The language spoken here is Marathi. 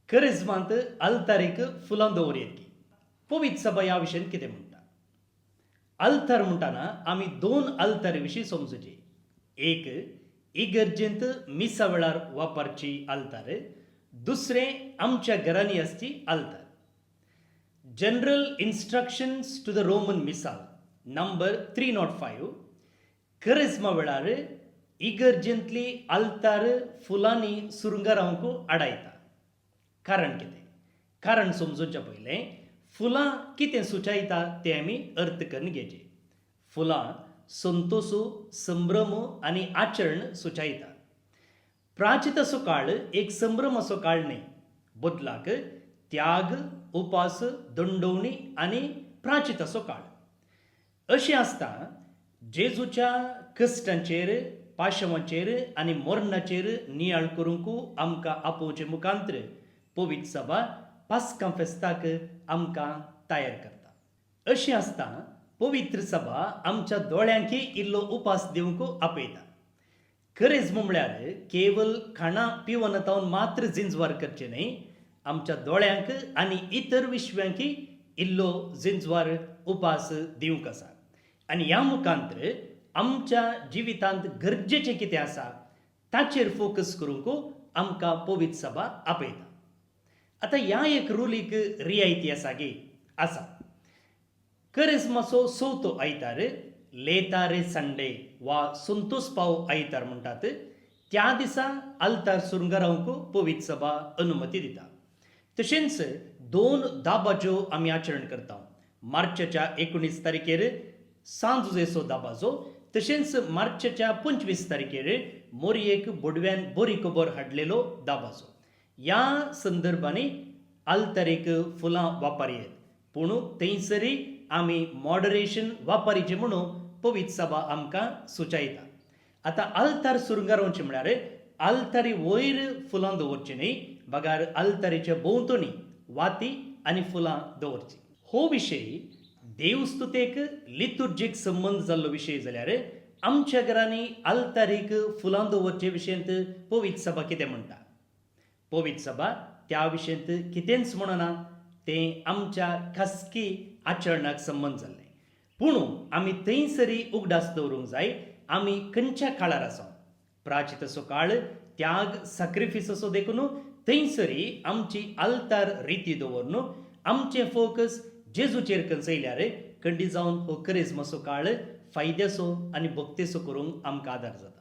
करिज्मांत अल्तारेक फुलां दवरयेत पवित्र सभा ह्या विशयान कितें म्हणटा. अल्तर म्हणटाना आमी दोन अल्तारे विशीं समजुचे. एक इगर्जेंत मिसा वेळार वापरची अल्तार, दुसरें आमच्या घरांनी आसची अल्तार. General instructions to the Roman missal number 305 करिज्मा वेळार इगर्जेंतली अल्तार फुलांनी सुरुंगा रावंक आडायता. कारण कितें? कारण समजूच्या पयलें फुलां कितें सुचयता तें आमी अर्थ करून घेवचे. फुलां संतोशू, संभ्रम आनी आचरण सुचयता. प्राचीन असो काळ एक संभ्रम असो काळ न्ही, बदलाक त्याग, उपास, दंडोवणी आनी प्राचीन असो काळ. अशें आसता जेजूच्या कश्टांचेर, पाशवांचेर आनी मरणाचेर नियाळ करूंक आमकां आपोवचे मुखांतर पवित्र सभा पास्का फेस्ताक आमकां तयार करता. अशें आसता पवित्र सभा आमच्या दोळ्यांक इल्लो उपास दिवंक आपयता. करिज्मा म्हळ्यार केवल खाणा पिवनातावन मात्र जिंजवार करचे न्ही, आमच्या दोळ्यांक आनी इतर विश्व्यांक इल्लो जिंजवार उपास दिवंक आसा. आनी ह्या मुखांतर आमच्या जिवितांत गरजेचें कितें आसा ताचेर फोकस करूंक आमकां पवित्र सभा आपयता. आतां ह्या एक रुलीक रियायती आसा गे आसा. करिज्माचो चवथो आयतार लेतारे संडे वा संतोष पाव आयतार म्हणटात, त्या दिसा आल्तार सुरुंगा रावंक पवित्र सभा अनुमती दिता. तशेंच 2 दाबाज्यो आमी आचरण करता. मार्चाच्या 19 तारखेर सांजेचो दाबाजो, तशेंच मार्चाच्या 25 तारखेर मोरयेक बोडव्यान बरी खबर हाडलेलो दाबाजो. ह्या संदर्भांनी आल्तारेक फुलां वापरयेत, पूण थंयसरी आमी मॉडरेशन वापरचें म्हणून पवित्र सभा आमकां सुचयता. आतां आल्तार सुरुंगा रावचें म्हळ्यार आल्तारी वयर फुलां दवरचीं न्ही, बगार आल्तारीच्या भोंवतणी वाती आनी फुलां दवरचीं. हो विशय देवस्तुतेक लितुर्जीक संबंद जाल्लो विशय जाल्यार आमच्या घरांनी आल्तारीक फुलां दवरचे विशयांत पवित्र सभा कितें म्हणटा. पवित्र सभा त्या विशयांत कितेंच म्हणना, तें आमच्या खासगी आचरणाक संबंद जाल्लें. पूण आमी थंयसरी उगडास दवरूंक जाय. आमी खंयच्या काळार आसा, प्राचीन असो काळ, त्याग, सॅक्रिफीस असो देखून थंयसरी आमची आल्तार रिती दवरून आमचें फोकस जेजूचेर कंचयल्यार खंडी जावन हो करिज्माचो काळ फायद्याचो आनी भक्तेचो करूंक आमकां आदार जाता.